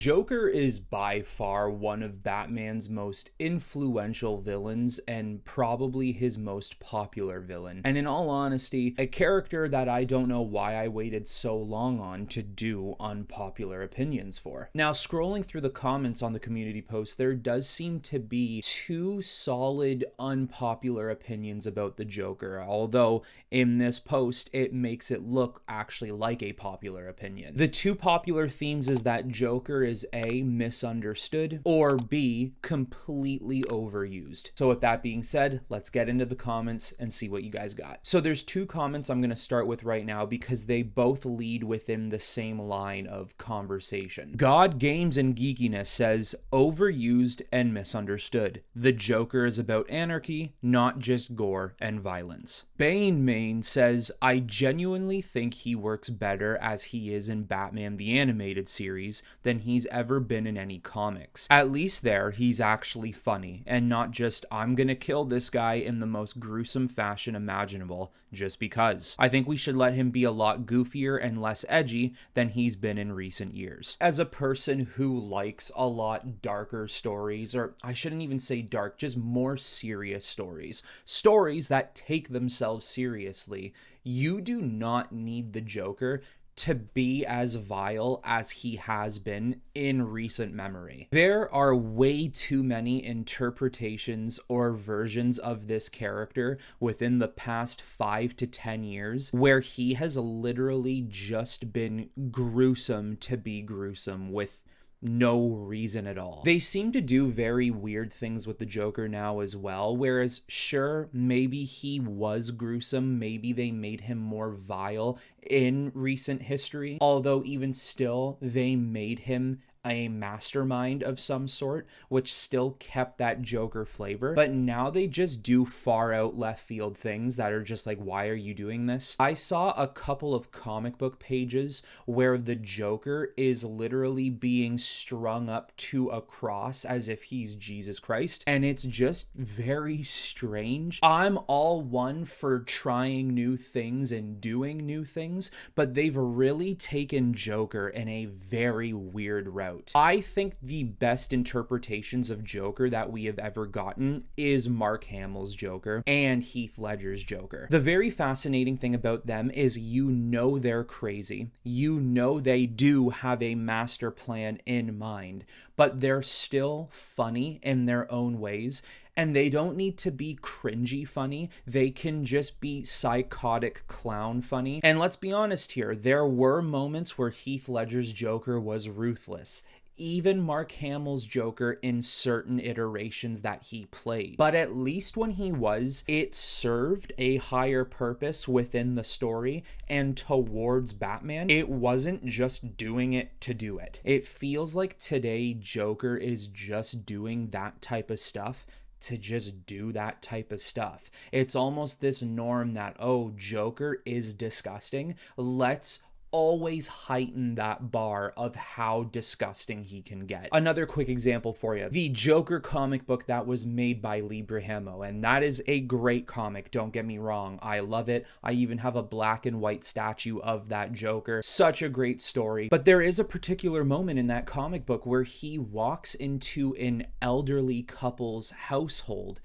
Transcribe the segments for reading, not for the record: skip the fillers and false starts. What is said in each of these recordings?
Joker is by far one of Batman's most influential villains and probably his most popular villain. And in all honesty, a character that I don't know why I waited so long on to do unpopular opinions for. Now, scrolling through the comments on the community post, there does seem to be two solid unpopular opinions about the Joker, although in this post, it makes it look actually like a popular opinion. The two popular themes is that Joker is A, misunderstood, or B, completely overused. So with that being said, let's get into the comments and see what you guys got. So there's two comments I'm going to start with right now because they both lead within the same line of conversation. God Games and Geekiness says, overused and misunderstood. The Joker is about anarchy, not just gore and violence. Bane Main says, I genuinely think he works better as he is in Batman the Animated Series than he's ever been in any comics. At least there, he's actually funny, and not just, I'm gonna kill this guy in the most gruesome fashion imaginable, just because. I think we should let him be a lot goofier and less edgy than he's been in recent years. As a person who likes a lot darker stories, or I shouldn't even say dark, just more serious stories that take themselves seriously, you do not need the Joker to be as vile as he has been in recent memory. There are way too many interpretations or versions of this character within the past 5 to 10 years where he has literally just been gruesome to be gruesome with no reason at all. They seem to do very weird things with the Joker now as well, whereas sure, maybe he was gruesome, maybe they made him more vile in recent history, although even still, they made him a mastermind of some sort, which still kept that Joker flavor. But now they just do far out left field things that are just like, why are you doing this? I saw a couple of comic book pages where the Joker is literally being strung up to a cross as if he's Jesus Christ, and it's just very strange. I'm all one for trying new things and doing new things, but they've really taken Joker in a very weird route. I think the best interpretations of Joker that we have ever gotten is Mark Hamill's Joker and Heath Ledger's Joker. The very fascinating thing about them is you know they're crazy. You know they do have a master plan in mind, but they're still funny in their own ways. And they don't need to be cringy funny. They can just be psychotic clown funny. And let's be honest here, there were moments where Heath Ledger's Joker was ruthless. Even Mark Hamill's Joker in certain iterations that he played. But at least when he was, it served a higher purpose within the story and towards Batman. It wasn't just doing it to do it. It feels like today Joker is just doing that type of stuff to just do that type of stuff. It's almost this norm that, oh, Joker is disgusting. Let's always heighten that bar of how disgusting he can get. Another quick example for you. The Joker comic book that was made by Lee Brahamo, and that is a great comic, don't get me wrong. I love it. I even have a black and white statue of that Joker. Such a great story. But there is a particular moment in that comic book where he walks into an elderly couple's household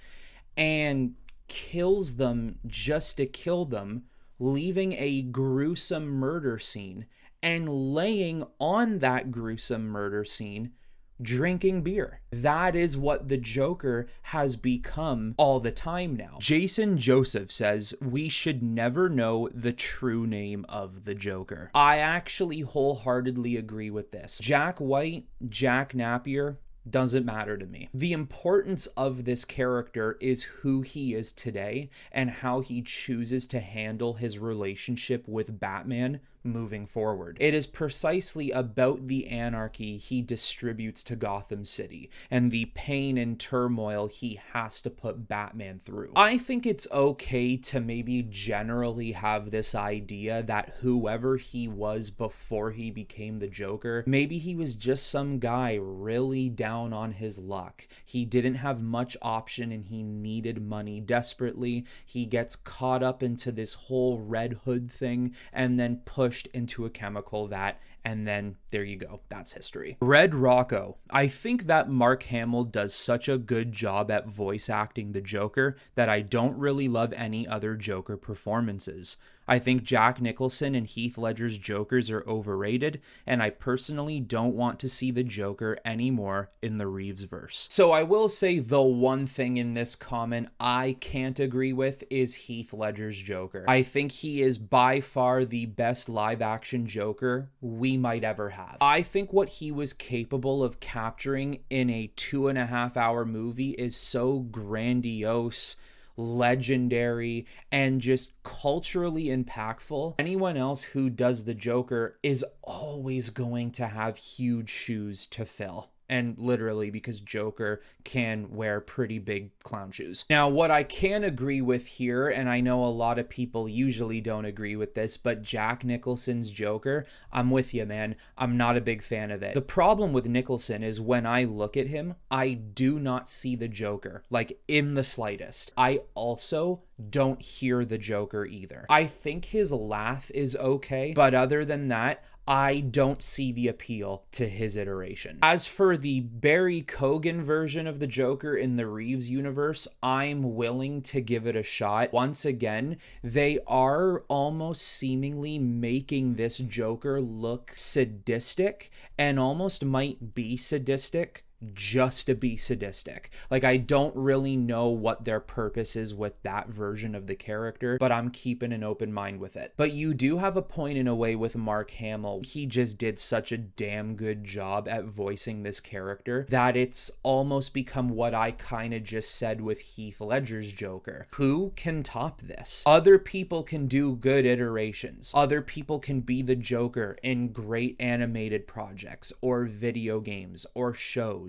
and kills them just to kill them, leaving a gruesome murder scene and laying on that gruesome murder scene drinking beer. That is what the Joker has become all the time now. Jason Joseph says, we should never know the true name of the Joker. I actually wholeheartedly agree with this. Jack White, Jack Napier, doesn't matter to me. The importance of this character is who he is today and how he chooses to handle his relationship with Batman moving forward. It is precisely about the anarchy he distributes to Gotham City and the pain and turmoil he has to put Batman through. I think it's okay to maybe generally have this idea that whoever he was before he became the Joker, maybe he was just some guy really down on his luck. He didn't have much option and he needed money desperately. He gets caught up into this whole Red Hood thing and then pushed into a chemical that And then there you go. That's history. Red Rocco. I think that Mark Hamill does such a good job at voice acting the Joker that I don't really love any other Joker performances. I think Jack Nicholson and Heath Ledger's Jokers are overrated, and I personally don't want to see the Joker anymore in the Reeves-verse. So I will say the one thing in this comment I can't agree with is Heath Ledger's Joker. I think he is by far the best live-action Joker we might ever have. I think what he was capable of capturing in a 2.5-hour movie is so grandiose, legendary, and just culturally impactful. Anyone else who does the Joker is always going to have huge shoes to fill. And literally, because Joker can wear pretty big clown shoes. Now, what I can agree with here, and I know a lot of people usually don't agree with this, but Jack Nicholson's Joker, I'm with you, man. I'm not a big fan of it. The problem with Nicholson is when I look at him, I do not see the Joker, like in the slightest. I also don't hear the Joker either. I think his laugh is okay, but other than that, I don't see the appeal to his iteration. As for the Barry Keoghan version of the Joker in the Reeves universe, I'm willing to give it a shot. Once again, they are almost seemingly making this Joker look sadistic and almost might be sadistic just to be sadistic. Like, I don't really know what their purpose is with that version of the character, but I'm keeping an open mind with it. But you do have a point in a way with Mark Hamill. He just did such a damn good job at voicing this character that it's almost become what I kind of just said with Heath Ledger's Joker. Who can top this? Other people can do good iterations. Other people can be the Joker in great animated projects or video games or shows.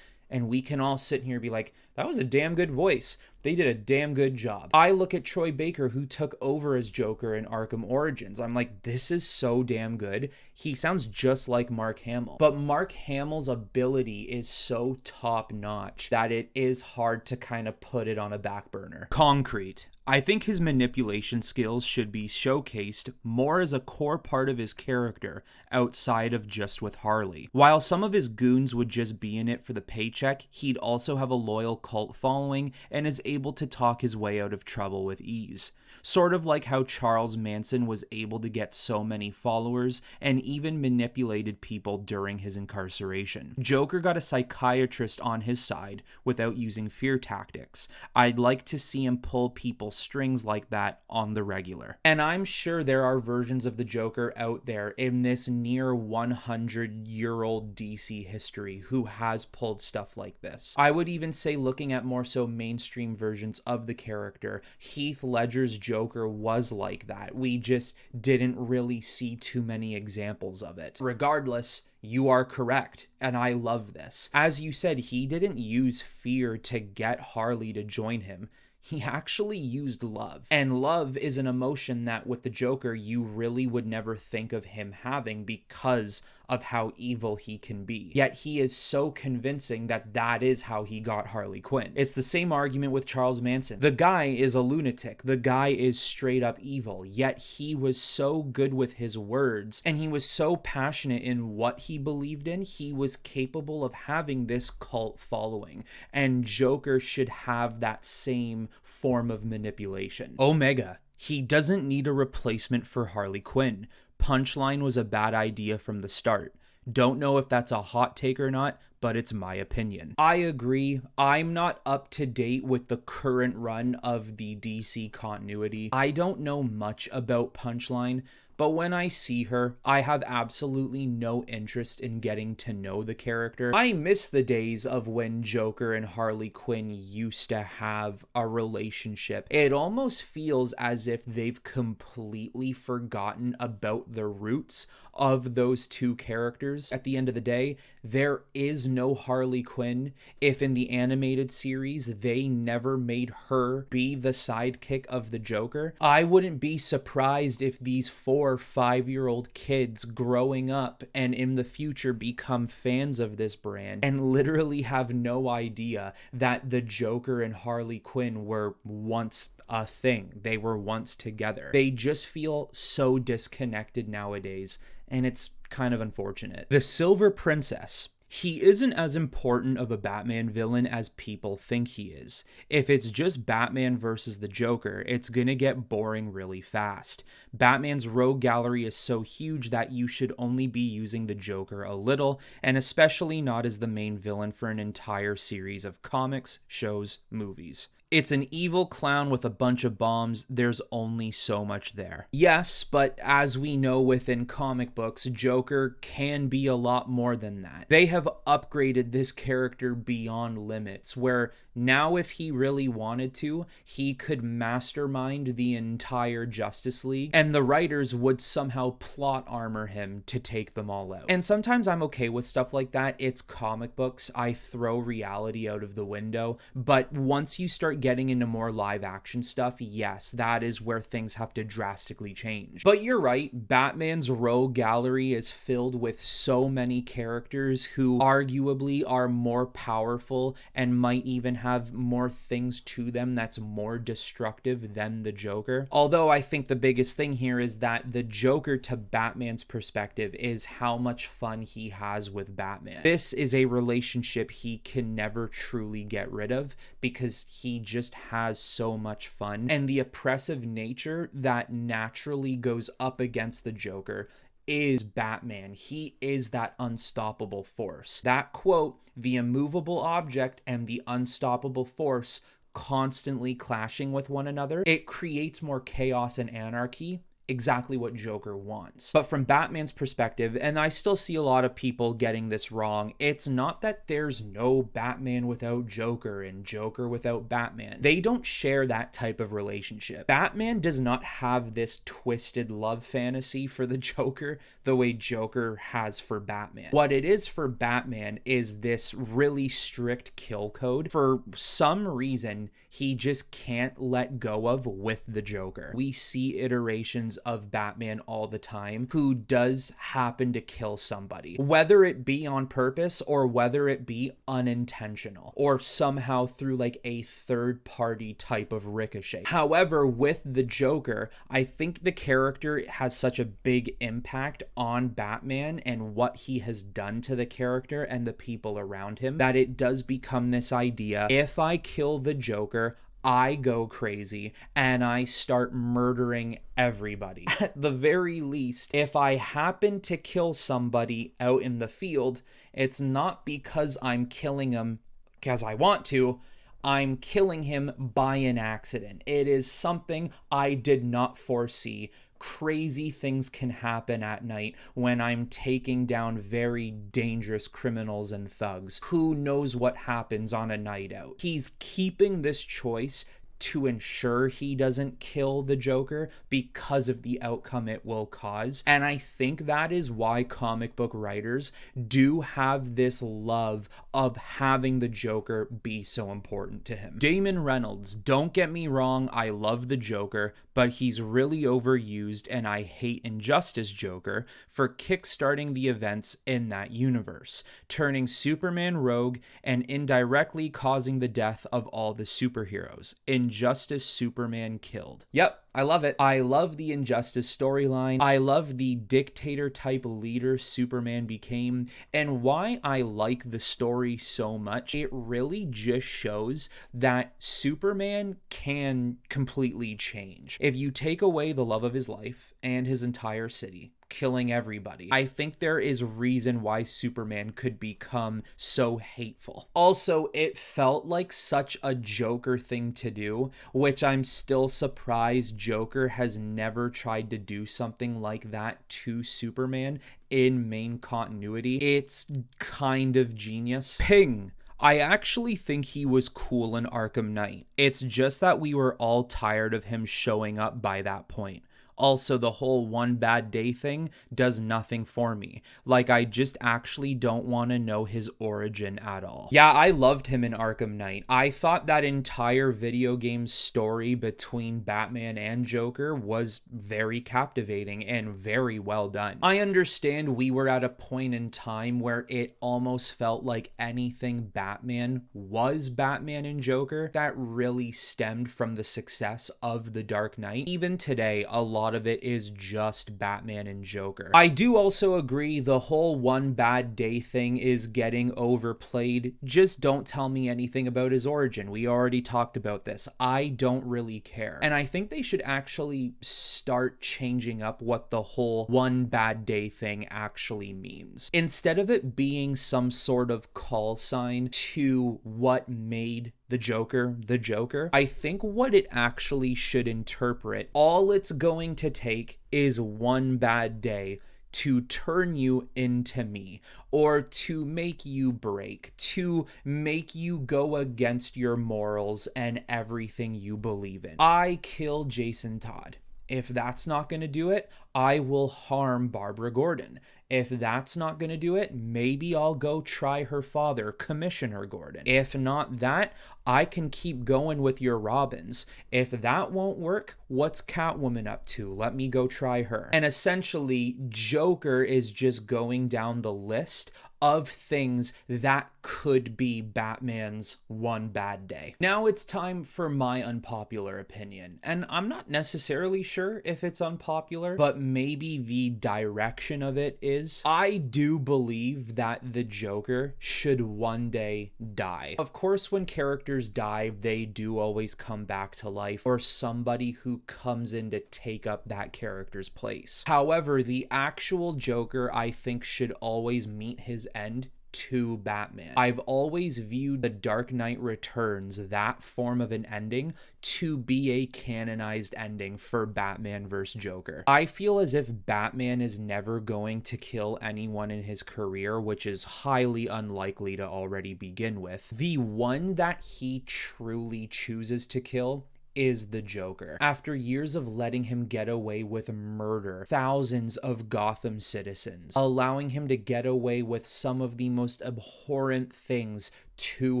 And we can all sit here and be like, that was a damn good voice. They did a damn good job. I look at Troy Baker, who took over as Joker in Arkham Origins. I'm like, this is so damn good. He sounds just like Mark Hamill. But Mark Hamill's ability is so top-notch that it is hard to kind of put it on a back burner. Concrete. I think his manipulation skills should be showcased more as a core part of his character outside of just with Harley. While some of his goons would just be in it for the paycheck, he'd also have a loyal cult following and is able to talk his way out of trouble with ease. Sort of like how Charles Manson was able to get so many followers and even manipulated people during his incarceration. Joker got a psychiatrist on his side without using fear tactics. I'd like to see him pull people's strings like that on the regular. And I'm sure there are versions of the Joker out there in this near 100-year-old DC history who has pulled stuff like this. I would even say, looking at more so mainstream versions of the character, Heath Ledger's Joker was like that. We just didn't really see too many examples of it. Regardless, you are correct, and I love this. As you said, he didn't use fear to get Harley to join him. He actually used love. And love is an emotion that with the Joker, you really would never think of him having because of how evil he can be. Yet he is so convincing that that is how he got Harley Quinn. It's the same argument with Charles Manson. The guy is a lunatic. The guy is straight up evil. Yet he was so good with his words and he was so passionate in what he believed in. He was capable of having this cult following. And Joker should have that same form of manipulation. Omega. He doesn't need a replacement for Harley Quinn. Punchline was a bad idea from the start. Don't know if that's a hot take or not, but it's my opinion. I agree. I'm not up to date with the current run of the DC continuity. I don't know much about Punchline, but when I see her, I have absolutely no interest in getting to know the character. I miss the days of when Joker and Harley Quinn used to have a relationship. It almost feels as if they've completely forgotten about the roots of those two characters. At the end of the day, there is no Harley Quinn if in the animated series they never made her be the sidekick of the Joker. I wouldn't be surprised if these 4 or 5-year-old kids growing up and in the future become fans of this brand and literally have no idea that the Joker and Harley Quinn were once a thing. They were once together. They just feel so disconnected nowadays. and it's kind of unfortunate. The Silver Princess. He isn't as important of a Batman villain as people think he is. If it's just Batman versus the Joker, it's gonna get boring really fast. Batman's rogue gallery is so huge that you should only be using the Joker a little, and especially not as the main villain for an entire series of comics, shows, movies. It's an evil clown with a bunch of bombs. There's only so much there. Yes, but as we know within comic books, Joker can be a lot more than that. They have upgraded this character beyond limits, where now if he really wanted to, he could mastermind the entire Justice League, and the writers would somehow plot armor him to take them all out. And sometimes I'm okay with stuff like that. It's comic books. I throw reality out of the window. But once you start getting into more live action stuff, yes, that is where things have to drastically change. But you're right, Batman's rogue gallery is filled with so many characters who arguably are more powerful and might even have more things to them that's more destructive than the Joker. Although I think the biggest thing here is that the Joker, to Batman's perspective, is how much fun he has with Batman. This is a relationship he can never truly get rid of because he just has so much fun, and the oppressive nature that naturally goes up against the Joker is Batman. He is that unstoppable force. That quote, the immovable object and the unstoppable force constantly clashing with one another, it creates more chaos and anarchy. Exactly what Joker wants. But from Batman's perspective, and I still see a lot of people getting this wrong, it's not that there's no Batman without Joker and Joker without Batman. They don't share that type of relationship. Batman does not have this twisted love fantasy for the Joker the way Joker has for Batman. What it is for Batman is this really strict kill code for some reason he just can't let go of with the Joker. We see iterations of Batman all the time who does happen to kill somebody, whether it be on purpose or whether it be unintentional or somehow through like a third party type of ricochet. However, with the Joker, I think the character has such a big impact on Batman and what he has done to the character and the people around him that it does become this idea, if I kill the Joker, I go crazy and I start murdering everybody. At the very least, if I happen to kill somebody out in the field, it's not because I'm killing them because I want to. I'm killing him by an accident. It is something I did not foresee. Crazy things can happen at night when I'm taking down very dangerous criminals and thugs. Who knows what happens on a night out? He's keeping this choice to ensure he doesn't kill the Joker because of the outcome it will cause. And I think that is why comic book writers do have this love of having the Joker be so important to him. Damon Reynolds, don't get me wrong, I love the Joker, but he's really overused, and I hate Injustice Joker for kickstarting the events in that universe, turning Superman rogue and indirectly causing the death of all the superheroes. Injustice Superman killed. Yep, I love it. I love the Injustice storyline. I love the dictator type leader Superman became, and why I like the story so much. It really just shows that Superman can completely change. If you take away the love of his life and his entire city, killing everybody, I think there is reason why Superman could become so hateful. Also, it felt like such a Joker thing to do, which I'm still surprised Joker has never tried to do something like that to Superman in main continuity. It's kind of genius. Ping. I actually think he was cool in Arkham Knight. It's just that we were all tired of him showing up by that point. Also, the whole one bad day thing does nothing for me. Like, I just actually don't want to know his origin at all. Yeah, I loved him in Arkham Knight. I thought that entire video game story between Batman and Joker was very captivating and very well done. I understand we were at a point in time where it almost felt like anything Batman was Batman and Joker. That really stemmed from the success of The Dark Knight. Even today, a lot lot of it is just Batman and Joker. I do also agree the whole one bad day thing is getting overplayed. Just don't tell me anything about his origin. We already talked about this. I don't really care. And I think they should actually start changing up what the whole one bad day thing actually means. Instead of it being some sort of call sign to what made the Joker, I think what it actually should interpret, all it's going to take is one bad day to turn you into me, or to make you break, to make you go against your morals and everything you believe in. I kill Jason Todd. If that's not going to do it, I will harm Barbara Gordon. If that's not going to do it, maybe I'll go try her father, Commissioner Gordon. If not that, I can keep going with your Robins. If that won't work, what's Catwoman up to? Let me go try her. And essentially, Joker is just going down the list of things that could be Batman's one bad day. Now it's time for my unpopular opinion. And I'm not necessarily sure if it's unpopular, but maybe the direction of it is. I do believe that the Joker should one day die. Of course, when characters die, they do always come back to life, or somebody who comes in to take up that character's place. However, the actual Joker, I think, should always meet his end to Batman. I've always viewed The Dark Knight Returns, that form of an ending, to be a canonized ending for Batman vs. Joker. I feel as if Batman is never going to kill anyone in his career, which is highly unlikely to already begin with. The one that he truly chooses to kill is the Joker. After years of letting him get away with murder, thousands of Gotham citizens, allowing him to get away with some of the most abhorrent things to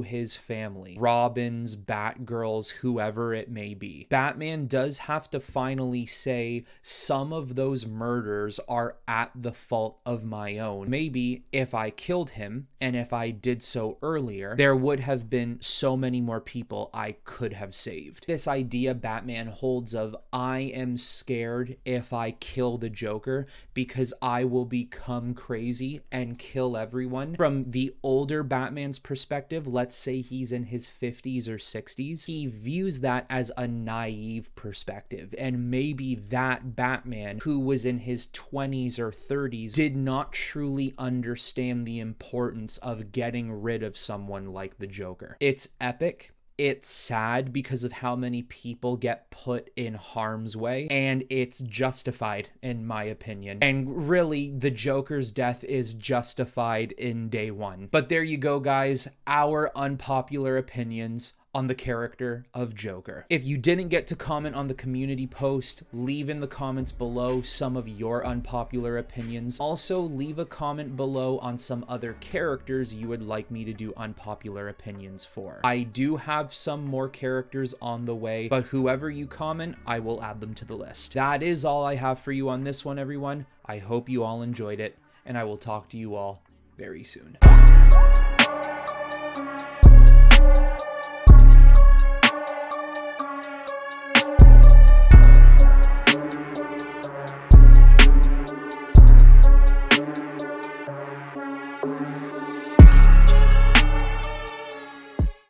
his family, Robins, Batgirls, whoever it may be, Batman does have to finally say some of those murders are at the fault of my own. Maybe if I killed him, and if I did so earlier, there would have been so many more people I could have saved. This idea Batman holds of, I am scared if I kill the Joker because I will become crazy and kill everyone. From the older Batman's perspective, let's say he's in his 50s or 60s, he views that as a naive perspective. And maybe that Batman, who was in his 20s or 30s, did not truly understand the importance of getting rid of someone like the Joker. It's epic. It's sad because of how many people get put in harm's way, and it's justified in my opinion. And really, the Joker's death is justified in day one. But there you go, guys, our unpopular opinions on the character of Joker. If you didn't get to comment on the community post, leave in the comments below some of your unpopular opinions. Also, leave a comment below on some other characters you would like me to do unpopular opinions for. I do have some more characters on the way, but whoever you comment, I will add them to the list. That is all I have for you on this one, everyone. I hope you all enjoyed it, and I will talk to you all very soon.